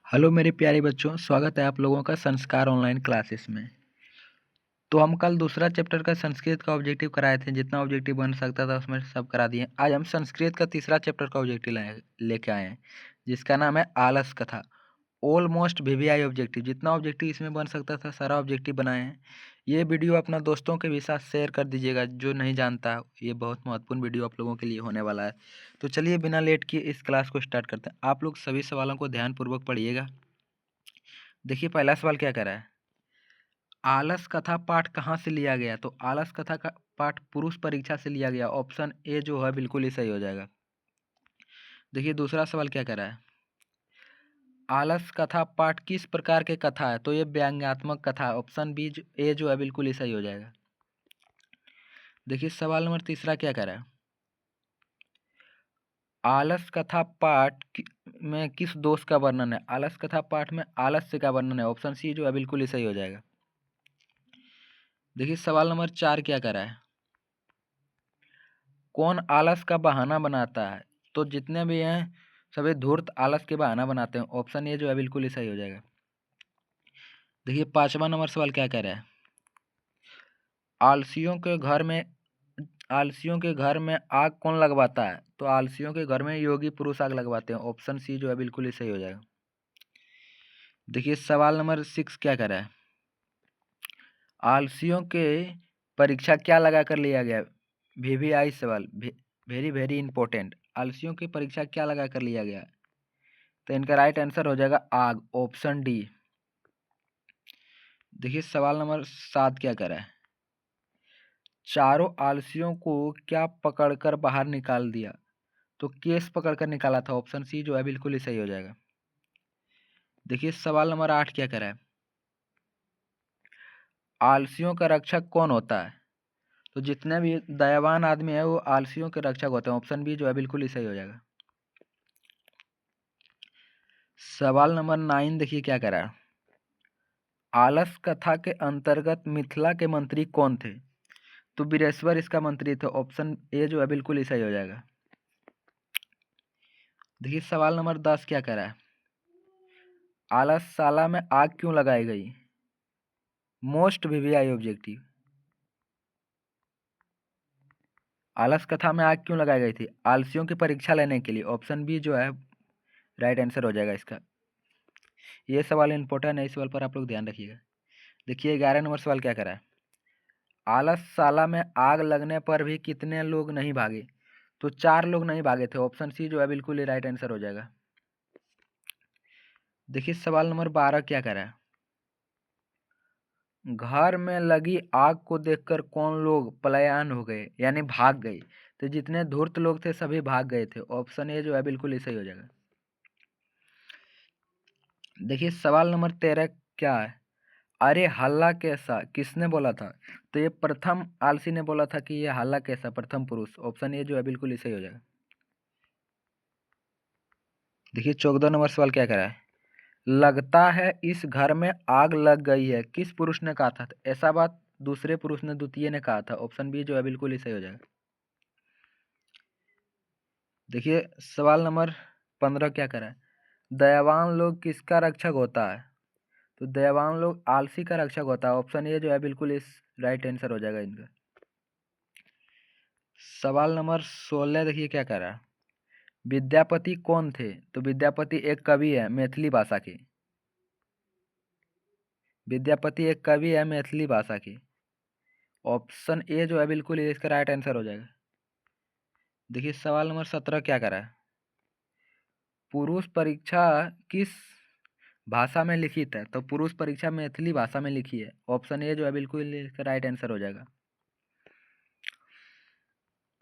Hello मेरे प्यारे बच्चों, स्वागत है आप लोगों का संस्कार ऑनलाइन क्लासेस में। तो हम कल दूसरा चैप्टर का संस्कृत का ऑब्जेक्टिव कराए थे, जितना ऑब्जेक्टिव बन सकता था उसमें सब करा दिए। आज हम संस्कृत का तीसरा चैप्टर का ऑब्जेक्टिव लेके आए हैं, जिसका नाम है आलस कथा। ऑलमोस्ट वीवीआई ऑब्जेक्टिव, जितना ऑब्जेक्टिव इसमें बन सकता था सारा ऑब्जेक्टिव बनाए हैं। ये वीडियो अपना दोस्तों के भी साथ शेयर कर दीजिएगा, जो नहीं जानता। ये बहुत महत्वपूर्ण वीडियो आप लोगों के लिए होने वाला है। तो चलिए बिना लेट किए इस क्लास को स्टार्ट करते हैं। आप लोग सभी सवालों को ध्यानपूर्वक पढ़िएगा। देखिए पहला सवाल क्या कह रहा है, आलस कथा पाठ कहाँ से लिया गया। तो आलस कथा का पाठ पुरुष परीक्षा से लिया गया। ऑप्शन ए जो है बिल्कुल ही सही हो जाएगा। देखिए दूसरा सवाल क्या कह रहा है, आलस कथा पाठ किस प्रकार के कथा है। तो ये व्यंग्यात्मक कथा है। ऑप्शन बी ए जो है बिल्कुल ही सही हो जाएगा। देखिए सवाल नंबर तीसरा क्या कह रहा है, आलस कथा पाठ में किस दोष का वर्णन है। आलस कथा पाठ में आलस्य का वर्णन है। ऑप्शन सी जो है बिल्कुल ही सही हो जाएगा। देखिए सवाल नंबर 4 क्या कह रहा है, कौन आलस का बहाना बनाता है। तो जितने भी हैं सभी धूर्त आलस के बहाना बनाते हैं। ऑप्शन ए जो है बिल्कुल ही सही हो जाएगा। देखिए 5वां नंबर सवाल क्या कह रहा है, आलसियों के घर में आग कौन लगवाता है। तो आलसियों के घर में योगी पुरुष आग लगवाते हैं। ऑप्शन सी जो है बिल्कुल ही सही हो जाएगा। देखिए सवाल नंबर 6 क्या कह रहा है, आलसियों के परीक्षा क्या लगा कर लिया गया। वीवीआई सवाल, वेरी वेरी इंपॉर्टेंट। आलसियों की परीक्षा क्या लगा कर लिया गया। तो इनका राइट आंसर हो जाएगा आग। Option D. देखिए सवाल नंबर 7 क्या कर रहा है, चारों आलसियों को क्या पकड़कर बाहर निकाल दिया। तो केस पकड़कर निकाला था। ऑप्शन सी जो है बिल्कुल ही सही हो जाएगा। देखिए सवाल नंबर 8 क्या कर रहा है, आलसियों का रक्षक कौन होता है। तो जितने भी दयावान आदमी है वो आलसियों के रक्षक होते हैं। ऑप्शन बी जो है बिल्कुल ही सही हो जाएगा। सवाल नंबर 9 देखिए क्या कर रहा है, आलस कथा के अंतर्गत मिथिला के मंत्री कौन थे। तो बीरेश्वर इसका मंत्री थे। ऑप्शन ए जो है बिल्कुल ही सही हो जाएगा। देखिए सवाल नंबर 10 क्या कह रहा है, आलसशाला में आग क्यों लगाई गई। मोस्ट वीवीआई ऑब्जेक्टिव, आलस कथा में आग क्यों लगाई गई थी। आलसियों की परीक्षा लेने के लिए। ऑप्शन बी जो है राइट आंसर हो जाएगा इसका। ये सवाल इंपॉर्टेंट है, इस सवाल पर आप लोग ध्यान रखिएगा। देखिए 11 नंबर सवाल क्या कर रहा है, आलसशाला में आग लगने पर भी कितने लोग नहीं भागे। तो 4 लोग नहीं भागे थे। ऑप्शन सी जो है बिल्कुल ही राइट आंसर हो जाएगा। देखिए सवाल नंबर 12 क्या कर रहा है, घर में लगी आग को देखकर कौन लोग पलायन हो गए, यानी भाग गए। तो जितने धूर्त लोग थे सभी भाग गए थे। ऑप्शन ए जो है बिल्कुल ही सही हो जाएगा। देखिए सवाल नंबर 13 क्या है, अरे हल्ला कैसा किसने बोला था। तो ये प्रथम आलसी ने बोला था कि ये हल्ला कैसा, प्रथम पुरुष। ऑप्शन ए जो है बिल्कुल ही सही हो जाएगा। देखिए 14 नंबर सवाल क्या कह रहा है, लगता है इस घर में आग लग गई है किस पुरुष ने कहा था। तो ऐसा बात दूसरे पुरुष ने, द्वितीय ने कहा था। ऑप्शन बी जो है बिल्कुल ही सही हो जाएगा। देखिए सवाल नंबर 15 क्या कह रहा है, दयावान लोग किसका रक्षक होता है। तो दयावान लोग आलसी का रक्षक होता है। ऑप्शन ए जो है बिल्कुल इस राइट आंसर हो जाएगा इनका। सवाल नंबर 16 देखिए क्या कह रहा है, विद्यापति कौन थे। तो विद्यापति एक कवि है मैथिली भाषा के। विद्यापति एक कवि है मैथिली भाषा की। ऑप्शन ए जो है बिल्कुल ही इसका राइट आंसर हो जाएगा। देखिए सवाल नंबर 17 क्या कर रहा है, पुरुष परीक्षा किस भाषा में लिखित है। तो पुरुष परीक्षा मैथिली भाषा में लिखी है। ऑप्शन ए जो है बिल्कुल इसका राइट आंसर हो जाएगा।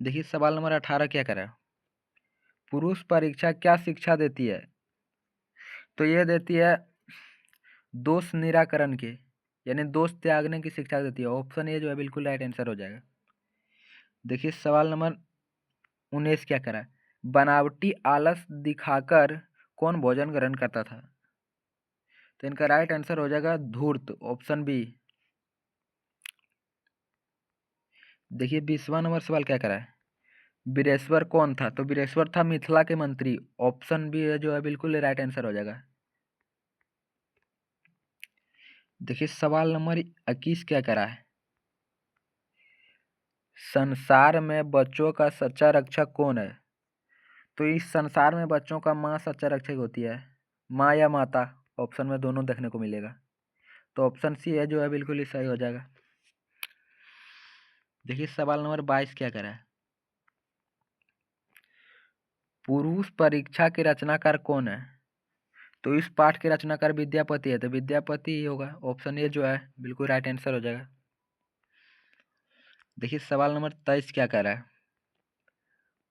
देखिए सवाल नंबर 18 क्या कर रहा है, पुरुष परीक्षा क्या शिक्षा देती है। तो ये देती है दोष निराकरण के, यानी दोष त्यागने की शिक्षा देती है। ऑप्शन ए जो है बिल्कुल राइट आंसर हो जाएगा। देखिए सवाल नंबर 19 क्या करा, बनावटी आलस दिखाकर कौन भोजन ग्रहण करता था। तो इनका राइट आंसर हो जाएगा धूर्त। Option B. देखिए 20वां नंबर सवाल क्या करा है, बीरेश्वर कौन था। तो बीरेश्वर था मिथिला के मंत्री। ऑप्शन बी जो है बिल्कुल राइट आंसर हो जाएगा। देखिए सवाल नंबर 21 क्या करा है, संसार में बच्चों का सच्चा रक्षक कौन है। तो इस संसार में बच्चों का माँ सच्चा रक्षक होती है, माँ या माता, ऑप्शन में दोनों देखने को मिलेगा। तो ऑप्शन सी है जो है बिल्कुल ही सही हो जाएगा। देखिए सवाल नंबर 22 क्या करा है, पुरुष परीक्षा के रचनाकार कौन है। तो इस पाठ के रचनाकार विद्यापति है, तो विद्यापति ही होगा, ऑप्शन ए जो है बिल्कुल राइट आंसर हो जाएगा। देखिए सवाल नंबर 23 क्या कह रहा है,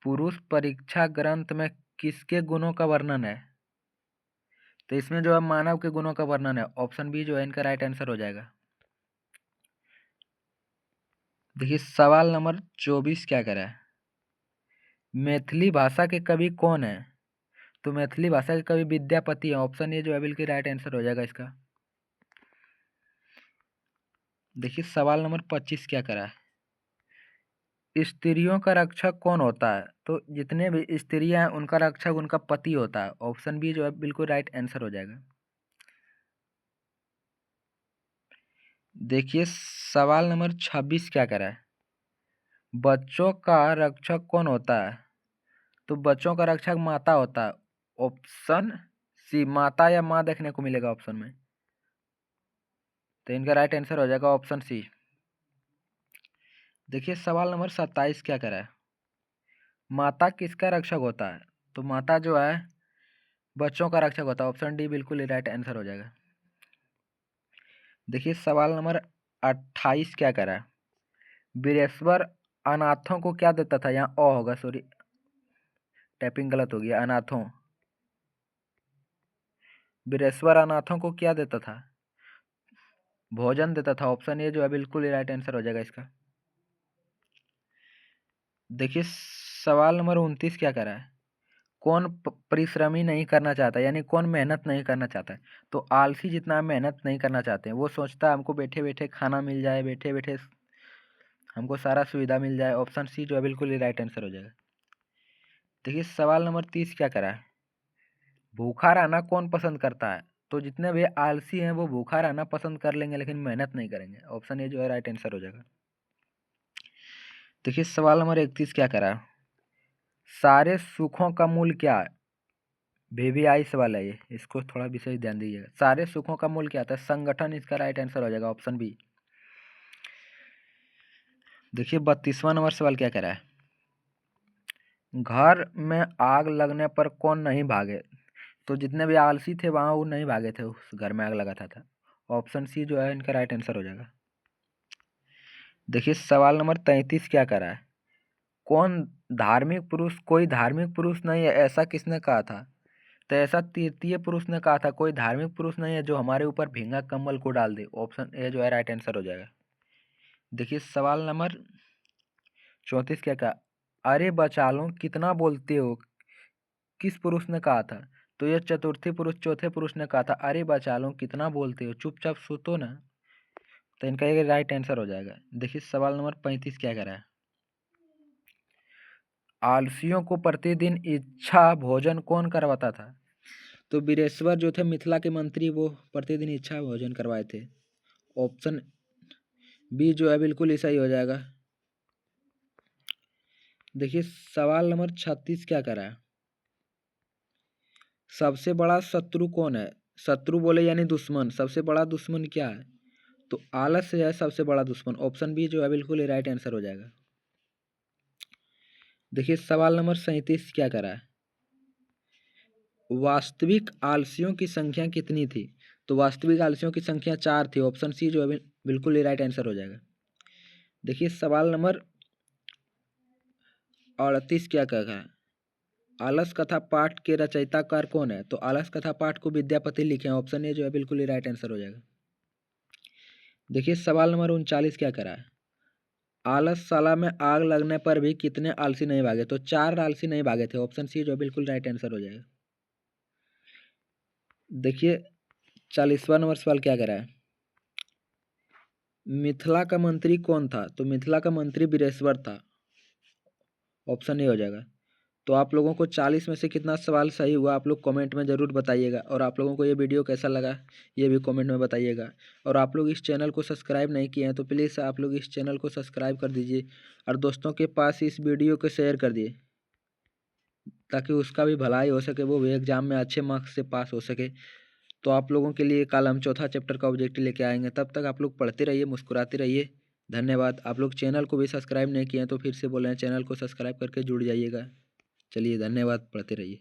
पुरुष परीक्षा ग्रंथ में किसके गुणों का वर्णन है। तो इसमें जो है मानव के गुणों का वर्णन है, ऑप्शन बी जो है इनका राइट आंसर हो जाएगा। देखिए सवाल नंबर 24 क्या कह रहा है, मैथिली भाषा के कवि कौन है। तो मैथिली भाषा के कवि विद्यापति है, ऑप्शन ए जो है बिल्कुल राइट आंसर हो जाएगा इसका। देखिए सवाल नंबर 25 क्या करा है, स्त्रियों का रक्षक कौन होता है। तो जितने भी स्त्रियां हैं उनका रक्षक उनका पति होता है, ऑप्शन बी जो है बिल्कुल राइट आंसर हो जाएगा। देखिए सवाल नंबर 26 क्या करा है, बच्चों का रक्षक कौन होता है। तो बच्चों का रक्षक माता होता है, ऑप्शन सी माता या माँ देखने को मिलेगा ऑप्शन में, तो इनका राइट आंसर हो जाएगा ऑप्शन सी। देखिए सवाल नंबर 27 क्या करा है, माता किसका रक्षक होता है। तो माता जो है बच्चों का रक्षक होता है, ऑप्शन डी बिल्कुल ही राइट आंसर हो जाएगा। देखिए सवाल नंबर 28 क्या करा है, वीरेश्वर अनाथों को क्या देता था। यहाँ ओ होगा, सॉरी टाइपिंग गलत हो गया, अनाथों, वीरेश्वर अनाथों को क्या देता था, भोजन देता था, ऑप्शन ए जो है बिल्कुल ही राइट आंसर हो जाएगा इसका। देखिए सवाल नंबर 29 क्या करा है, कौन परिश्रमी नहीं करना चाहता, यानी कौन मेहनत नहीं करना चाहता है। तो आलसी जितना मेहनत नहीं करना चाहते हैं, वो सोचता है हमको बैठे बैठे खाना मिल जाए, बैठे बैठे हमको सारा सुविधा मिल जाए, ऑप्शन सी जो है बिल्कुल ही राइट आंसर हो जाएगा। देखिए सवाल नंबर 30 क्या करा है, भूखा रहना कौन पसंद करता है। तो जितने भी आलसी हैं वो भूखा रहना पसंद कर लेंगे लेकिन मेहनत नहीं करेंगे, ऑप्शन ए जो है राइट आंसर हो जाएगा। देखिए सवाल नंबर 31 क्या करा है, सारे सुखों का मूल क्या है। VVI सवाल है ये, इसको थोड़ा विशेष ध्यान दीजिएगा। सारे सुखों का मूल क्या होता है, संगठन इसका राइट आंसर हो जाएगा, ऑप्शन बी। देखिए 32वां नंबर सवाल क्या कह रहा है, घर में आग लगने पर कौन नहीं भागे। तो जितने भी आलसी थे वहां वो नहीं भागे थे, उस घर में आग लगा था, ऑप्शन सी जो है इनका राइट आंसर हो जाएगा। देखिए सवाल नंबर 33 क्या कह रहा है, कौन धार्मिक पुरुष, कोई धार्मिक पुरुष नहीं है ऐसा किसने कहा था। तो ऐसा तृतीय पुरुष ने कहा था, कोई धार्मिक पुरुष नहीं है जो हमारे ऊपर भींगा कम्बल को डाल दे, ऑप्शन ए जो है राइट आंसर हो जाएगा। देखिए सवाल नंबर 34 क्या कहा, अरे बचालो कितना बोलते हो, किस पुरुष ने कहा था। तो ये चतुर्थी पुरुष चौथे पुरुष ने कहा था, अरे बचालो कितना बोलते हो, चुपचाप सुतो ना। तो इनका ये राइट आंसर हो जाएगा। देखिए सवाल नंबर 35 क्या कह रहा है, आलसियों को प्रतिदिन इच्छा भोजन कौन करवाता था। तो वीरेश्वर जो थे मिथिला के मंत्री, वो प्रतिदिन इच्छा भोजन करवाए थे, ऑप्शन बी जो है बिल्कुल ही सही हो जाएगा। देखिए सवाल नंबर 36 क्या करा है, सबसे बड़ा शत्रु कौन है। शत्रु बोले यानी दुश्मन, सबसे बड़ा दुश्मन क्या है। तो आलस है सबसे बड़ा दुश्मन, ऑप्शन बी जो है बिल्कुल ही राइट आंसर हो जाएगा। देखिए सवाल नंबर 37 क्या करा है, वास्तविक आलसियों की संख्या कितनी थी। तो वास्तविक आलसियों की संख्या 4 थी, ऑप्शन सी जो है बिल्कुल ही राइट आंसर हो जाएगा। देखिए सवाल नंबर 38 क्या कहा है, आलस कथा पाठ के रचयिताकार कौन है। तो आलस कथा पाठ को विद्यापति लिखे हैं, ऑप्शन ए जो है बिल्कुल ही राइट आंसर हो जाएगा। देखिए सवाल नंबर 39 क्या करा है, आलसशाला में आग लगने पर भी कितने आलसी नहीं भागे। तो 4 आलसी नहीं भागे थे, ऑप्शन सी जो बिल्कुल राइट आंसर हो जाएगा। देखिए 40वां नंबर सवाल क्या करा है, मिथिला का मंत्री कौन था। तो मिथिला का मंत्री वीरेश्वर था, ऑप्शन ए हो जाएगा। तो आप लोगों को 40 में से कितना सवाल सही हुआ आप लोग कमेंट में ज़रूर बताइएगा। और आप लोगों को ये वीडियो कैसा लगा ये भी कमेंट में बताइएगा। और आप लोग इस चैनल को सब्सक्राइब नहीं किए हैं तो प्लीज़ आप लोग इस चैनल को सब्सक्राइब कर दीजिए और दोस्तों के पास इस वीडियो को शेयर कर दिए ताकि उसका भी भलाई हो सके, वो भी एग्ज़ाम में अच्छे मार्क्स से पास हो सके। तो आप लोगों के लिए कल हम चौथा चैप्टर का ऑब्जेक्टिव लेके आएंगे। तब तक आप लोग पढ़ते रहिए, मुस्कुराते रहिए। धन्यवाद। आप लोग चैनल को भी सब्सक्राइब नहीं किए हैं तो फिर से बोल रहे हैं चैनल को सब्सक्राइब करके जुड़ जाइएगा। चलिए धन्यवाद, पढ़ते रहिए।